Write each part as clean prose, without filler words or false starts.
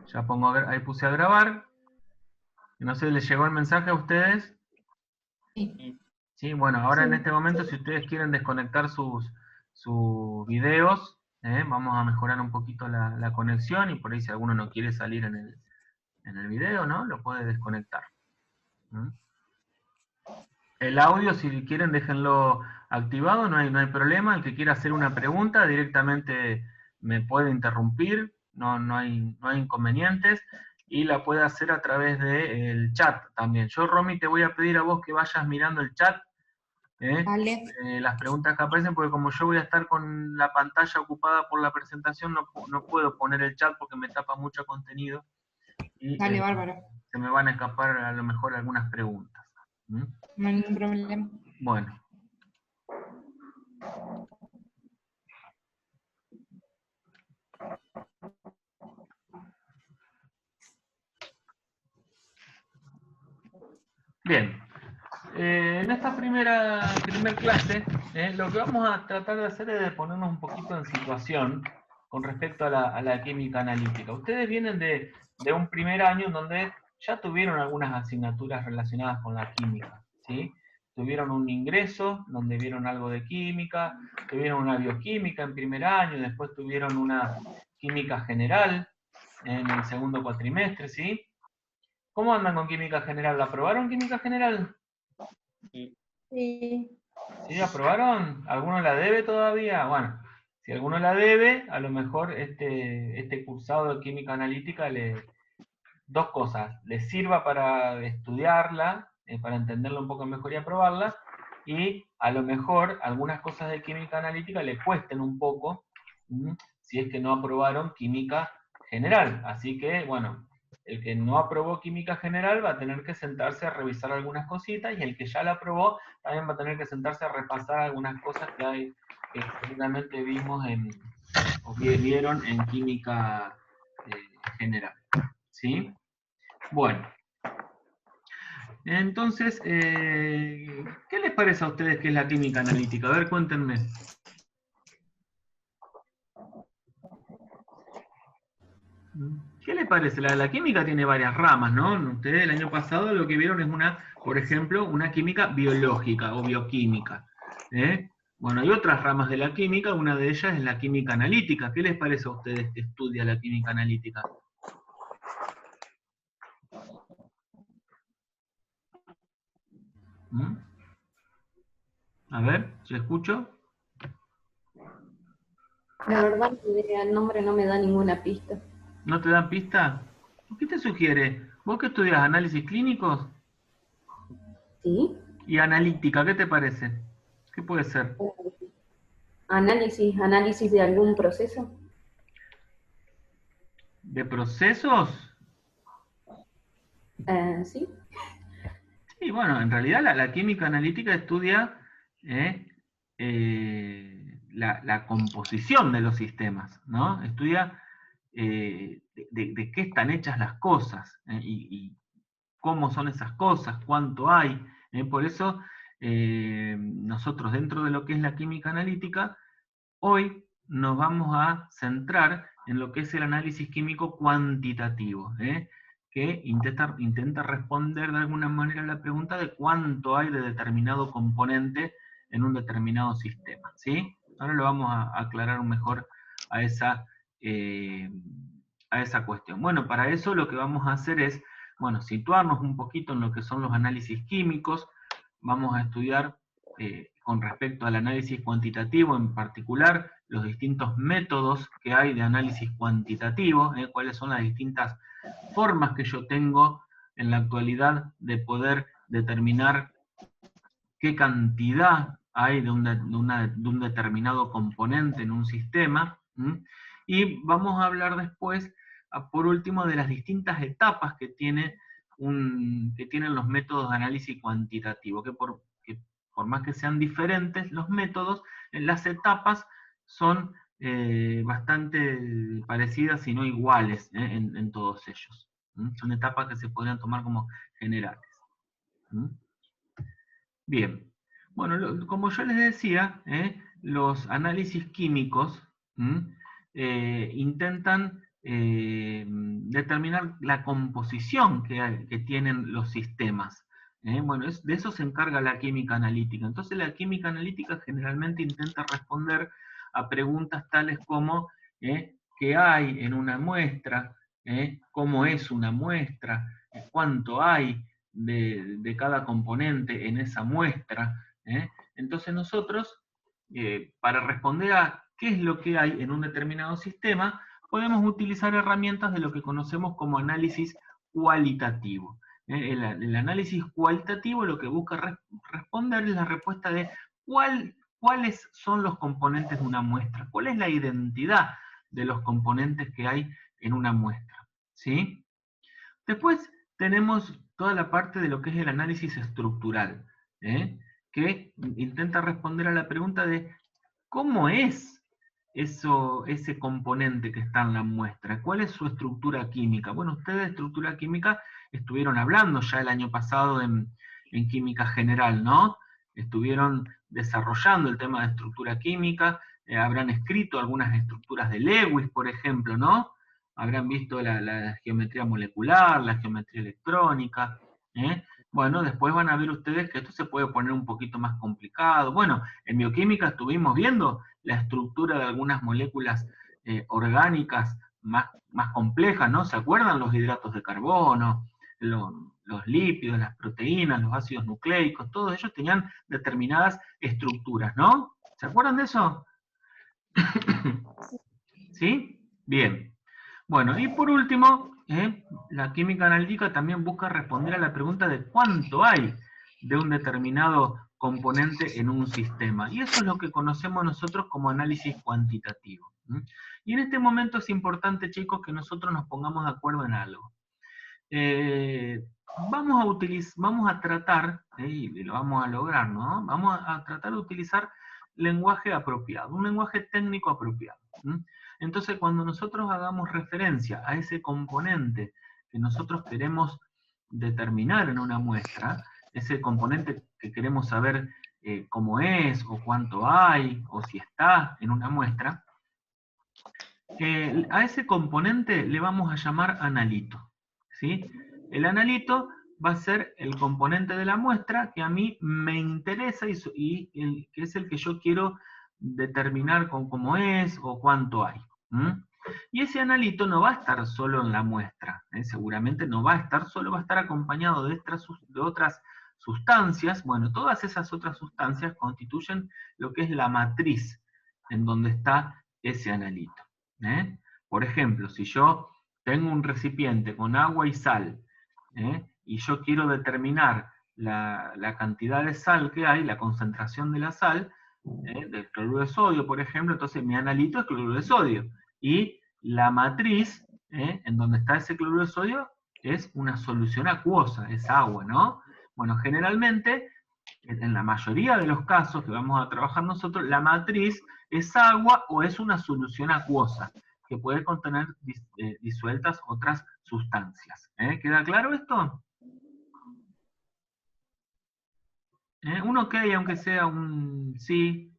Ya pongo, ahí puse a grabar. No sé, ¿les llegó el mensaje a ustedes? Sí. Sí, bueno, ahora en Sí. este momento, si ustedes quieren desconectar sus videos, vamos a mejorar un poquito la conexión y por ahí si alguno no quiere salir en el video, ¿no? Lo puede desconectar. ¿Mm? El audio, si quieren, déjenlo activado, no hay problema. El que quiera hacer una pregunta directamente me puede interrumpir, no hay inconvenientes. Y la puede hacer a través del chat también. Yo, Romy, te voy a pedir a vos que vayas mirando el chat, Vale, las preguntas que aparecen, porque como yo voy a estar con la pantalla ocupada por la presentación, no puedo poner el chat porque me tapa mucho contenido y vale, bárbaro. se me van a escapar a lo mejor algunas preguntas. ¿Mm? No hay ningún problema. Bueno. Bien, en esta primer clase, lo que vamos a tratar de hacer es de ponernos un poquito en situación con respecto a la química analítica. Ustedes vienen de un primer año en donde ya tuvieron algunas asignaturas relacionadas con la química, ¿sí? Tuvieron un ingreso donde vieron algo de química, tuvieron una bioquímica en primer año, después tuvieron una química general en el segundo cuatrimestre, ¿sí? ¿Cómo andan con química general? ¿La aprobaron química general? Sí. ¿Sí? ¿Aprobaron? ¿Alguno la debe todavía? Bueno, si alguno la debe, a lo mejor este cursado de química analítica dos cosas, le sirva para estudiarla, para entenderla un poco mejor y aprobarla, y a lo mejor algunas cosas de química analítica le cuesten un poco, si es que no aprobaron química general. Así que, bueno, el que no aprobó química general va a tener que sentarse a revisar algunas cositas, y el que ya la aprobó también va a tener que sentarse a repasar algunas cosas que seguramente o vieron en química general. ¿Sí? Bueno, entonces, ¿qué les parece a ustedes que es la química analítica? A ver, cuéntenme. ¿Qué les parece? La química tiene varias ramas, ¿no? Ustedes el año pasado lo que vieron es por ejemplo, una química biológica o bioquímica. Bueno, hay otras ramas de la química, una de ellas es la química analítica. ¿Qué les parece a ustedes que estudia la química analítica? ¿Mm? A ver, ¿se escucho? La verdad, el nombre no me da ninguna pista. ¿No te dan pista? ¿Qué te sugiere? ¿Vos que estudias análisis clínicos? ¿Sí? Y analítica, ¿qué te parece? ¿Qué puede ser? Análisis de algún proceso. ¿De procesos? ¿Sí? Sí, bueno, en realidad la química analítica estudia eh, la composición de los sistemas, ¿no? Estudia de qué están hechas las cosas, y cómo son esas cosas, cuánto hay. Por eso nosotros dentro de lo que es la química analítica, hoy nos vamos a centrar en lo que es el análisis químico cuantitativo, que intenta responder de alguna manera a la pregunta de cuánto hay de determinado componente en un determinado sistema. ¿Sí? Ahora lo vamos a aclarar mejor a eh, a esa cuestión. Bueno, para eso lo que vamos a hacer es, bueno, situarnos un poquito en lo que son los análisis químicos. Vamos a estudiar con respecto al análisis cuantitativo, en particular los distintos métodos que hay de análisis cuantitativo, cuáles son las distintas formas que yo tengo en la actualidad de poder determinar qué cantidad hay de un determinado componente en un sistema. Y vamos a hablar después, por último, de las distintas etapas que tienen los métodos de análisis cuantitativo, que por más que sean diferentes los métodos, las etapas son bastante parecidas y no iguales en todos ellos. Son etapas que se podrían tomar como generales. Bien, bueno, como yo les decía, los análisis químicos intentan determinar la composición que tienen los sistemas. Bueno, de eso se encarga la química analítica. Entonces la química analítica generalmente intenta responder a preguntas tales como ¿qué hay en una muestra? ¿Cómo es una muestra? ¿Cuánto hay de cada componente en esa muestra? Entonces nosotros, para responder a qué es lo que hay en un determinado sistema, podemos utilizar herramientas de lo que conocemos como análisis cualitativo. El análisis cualitativo lo que busca responder es la respuesta de cuáles son los componentes de una muestra, cuál es la identidad de los componentes que hay en una muestra. ¿Sí? Después tenemos toda la parte de lo que es el análisis estructural, que intenta responder a la pregunta de cómo es ese componente que está en la muestra, cuál es su estructura química. Bueno, ustedes de estructura química estuvieron hablando ya el año pasado en química general, ¿no? Estuvieron desarrollando el tema de estructura química, habrán escrito algunas estructuras de Lewis, por ejemplo, ¿no? Habrán visto la geometría molecular, la geometría electrónica, Bueno, después van a ver ustedes que esto se puede poner un poquito más complicado. Bueno, en bioquímica estuvimos viendo la estructura de algunas moléculas orgánicas más complejas, ¿no? ¿Se acuerdan? Los hidratos de carbono, los lípidos, las proteínas, los ácidos nucleicos, todos ellos tenían determinadas estructuras, ¿no? ¿Se acuerdan de eso? ¿Sí? Bien. Bueno, y por último, la química analítica también busca responder a la pregunta de cuánto hay de un determinado componente en un sistema. Y eso es lo que conocemos nosotros como análisis cuantitativo. Y en este momento es importante, chicos, que nosotros nos pongamos de acuerdo en algo. Vamos a tratar, y lo vamos a lograr, ¿no? Vamos a tratar de utilizar lenguaje apropiado, un lenguaje técnico apropiado. Entonces, cuando nosotros hagamos referencia a ese componente que nosotros queremos determinar en una muestra, ese componente que queremos saber cómo es, o cuánto hay, o si está en una muestra, a ese componente le vamos a llamar analito. ¿Sí? El analito va a ser el componente de la muestra que a mí me interesa y que es el que yo quiero determinar cómo es o cuánto hay. Y ese analito no va a estar solo en la muestra, seguramente no va a estar solo, va a estar acompañado de otras sustancias. Bueno, todas esas otras sustancias constituyen lo que es la matriz en donde está ese analito. Por ejemplo, si yo tengo un recipiente con agua y sal, y yo quiero determinar la cantidad de sal que hay, la concentración de la sal, del cloruro de sodio, por ejemplo, entonces mi analito es cloruro de sodio. Y la matriz, en donde está ese cloruro de sodio, es una solución acuosa, es agua, ¿no? Bueno, generalmente, en la mayoría de los casos que vamos a trabajar nosotros, la matriz es agua o es una solución acuosa, que puede contener disueltas otras sustancias. ¿Queda claro esto? Un ok, aunque sea un sí.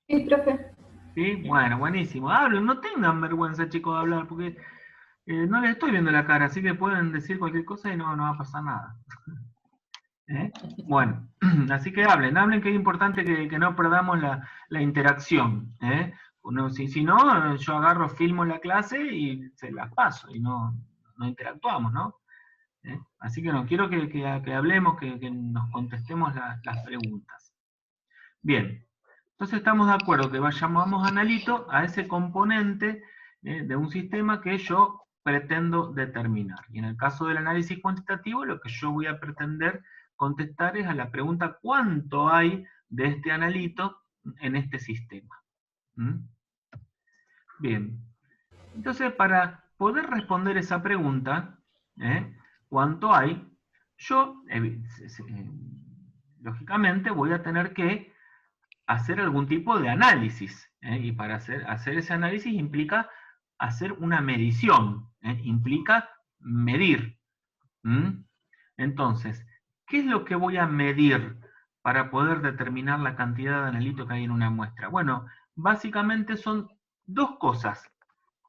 Sí, profe. ¿Sí? Bueno, buenísimo. Hablen, no tengan vergüenza, chicos, de hablar, porque no les estoy viendo la cara, así que pueden decir cualquier cosa y no va a pasar nada. Bueno, así que hablen que es importante que no perdamos la interacción. Si no, yo agarro, filmo la clase y se las paso, y no interactuamos, ¿no? Así que no, quiero que hablemos, que nos contestemos las preguntas. Bien, entonces estamos de acuerdo que llamamos analito a ese componente de un sistema que yo pretendo determinar. Y en el caso del análisis cuantitativo, lo que yo voy a pretender contestar es a la pregunta ¿cuánto hay de este analito en este sistema? Bien, entonces para poder responder esa pregunta, ¿cuánto hay? Yo, lógicamente, voy a tener que hacer algún tipo de análisis, y para hacer ese análisis implica hacer una medición, implica medir. Entonces, ¿qué es lo que voy a medir para poder determinar la cantidad de analito que hay en una muestra? Bueno, básicamente son dos cosas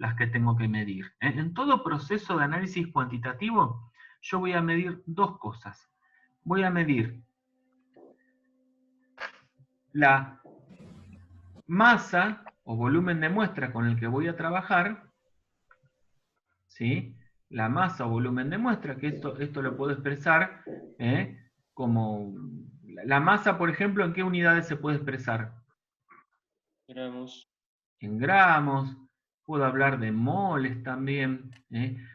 las que tengo que medir. En todo proceso de análisis cuantitativo, yo voy a medir dos cosas. Voy a medir la masa o volumen de muestra con el que voy a trabajar, ¿sí? La masa o volumen de muestra, que esto lo puedo expresar como... La masa, por ejemplo, ¿en qué unidades se puede expresar? Gramos. En gramos, puedo hablar de moles también,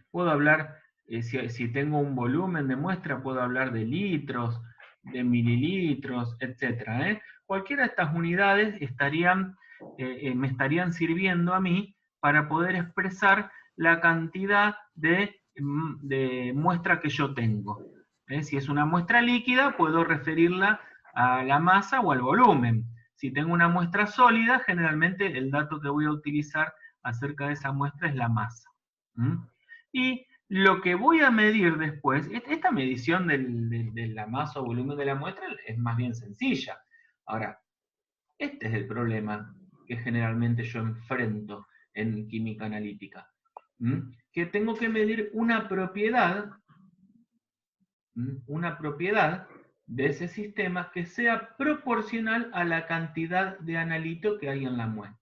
puedo hablar, si tengo un volumen de muestra, puedo hablar de litros, de mililitros, etc. Cualquiera de estas unidades me estarían sirviendo a mí para poder expresar la cantidad de muestra que yo tengo. Si es una muestra líquida, puedo referirla a la masa o al volumen. Si tengo una muestra sólida, generalmente el dato que voy a utilizar acerca de esa muestra es la masa. Y lo que voy a medir después, esta medición de la masa o volumen de la muestra es más bien sencilla. Ahora, este es el problema que generalmente yo enfrento en química analítica. Que tengo que medir una propiedad de ese sistema que sea proporcional a la cantidad de analito que hay en la muestra.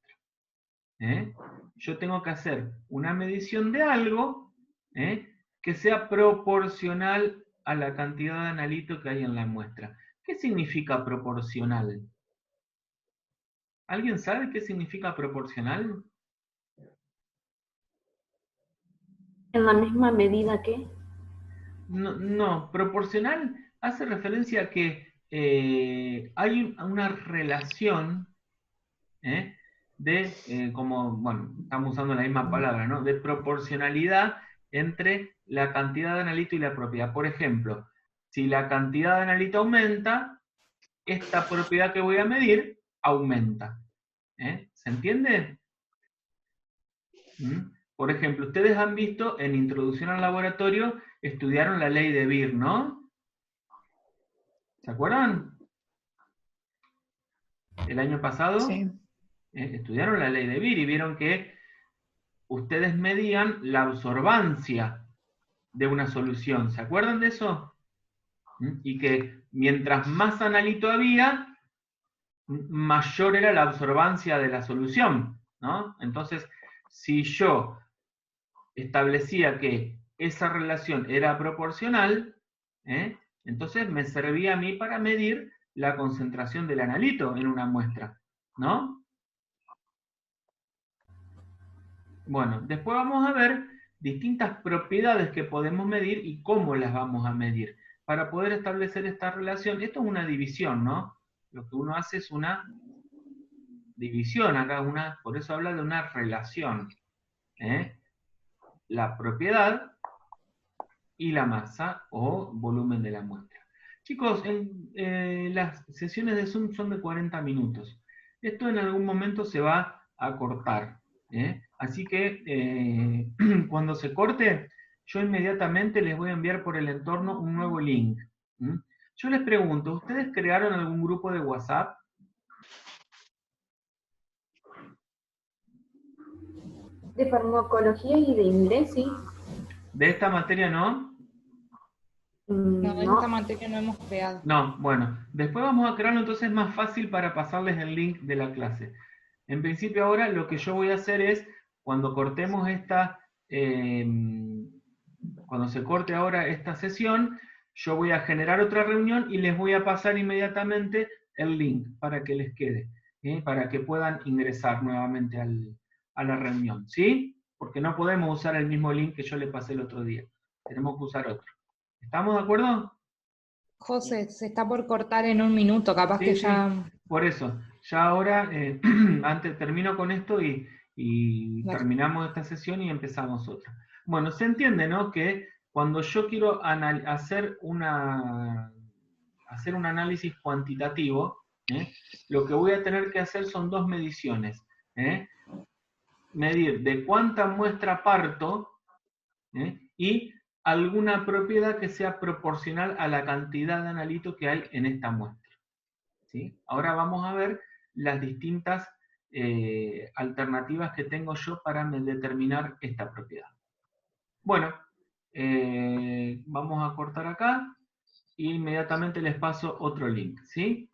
Yo tengo que hacer una medición de algo que sea proporcional a la cantidad de analito que hay en la muestra. ¿Qué significa proporcional? ¿Alguien sabe qué significa proporcional? ¿En la misma medida que? No, proporcional hace referencia a que hay una relación como, bueno, estamos usando la misma palabra, ¿no? De proporcionalidad entre la cantidad de analito y la propiedad. Por ejemplo, si la cantidad de analito aumenta, esta propiedad que voy a medir aumenta. ¿Se entiende? Por ejemplo, ustedes han visto en Introducción al Laboratorio, estudiaron la ley de Beer, ¿no? ¿Se acuerdan? El año pasado estudiaron la ley de Beer y vieron que ustedes medían la absorbancia de una solución. ¿Se acuerdan de eso? Y que mientras más analito había, mayor era la absorbancia de la solución, ¿no? Entonces, si yo establecía que esa relación era proporcional, entonces me servía a mí para medir la concentración del analito en una muestra, ¿no? Bueno, después vamos a ver distintas propiedades que podemos medir y cómo las vamos a medir. Para poder establecer esta relación, esto es una división, ¿no? Lo que uno hace es una división, acá por eso habla de una relación. La propiedad y la masa o volumen de la muestra. Chicos, las sesiones de Zoom son de 40 minutos. Esto en algún momento se va a cortar. Así que cuando se corte, yo inmediatamente les voy a enviar por el entorno un nuevo link. Yo les pregunto, ¿ustedes crearon algún grupo de WhatsApp? De farmacología y de inglés, sí. ¿De esta materia no? No, en esta materia no hemos creado. No, bueno, después vamos a crearlo, entonces es más fácil para pasarles el link de la clase. En principio ahora lo que yo voy a hacer es, cuando cortemos cuando se corte ahora esta sesión, yo voy a generar otra reunión y les voy a pasar inmediatamente el link para que les quede, para que puedan ingresar nuevamente a la reunión, ¿sí? Porque no podemos usar el mismo link que yo les pasé el otro día, tenemos que usar otro. ¿Estamos de acuerdo? José, se está por cortar en un minuto, capaz que ya... Sí, por eso, ya ahora, antes termino con esto y Vale. terminamos esta sesión y empezamos otra. Bueno, se entiende, ¿no? Que cuando yo quiero hacer un análisis cuantitativo, lo que voy a tener que hacer son dos mediciones. Medir de cuánta muestra parto y alguna propiedad que sea proporcional a la cantidad de analito que hay en esta muestra. ¿Sí? Ahora vamos a ver las distintas alternativas que tengo yo para determinar esta propiedad. Bueno, vamos a cortar acá e inmediatamente les paso otro link, ¿sí?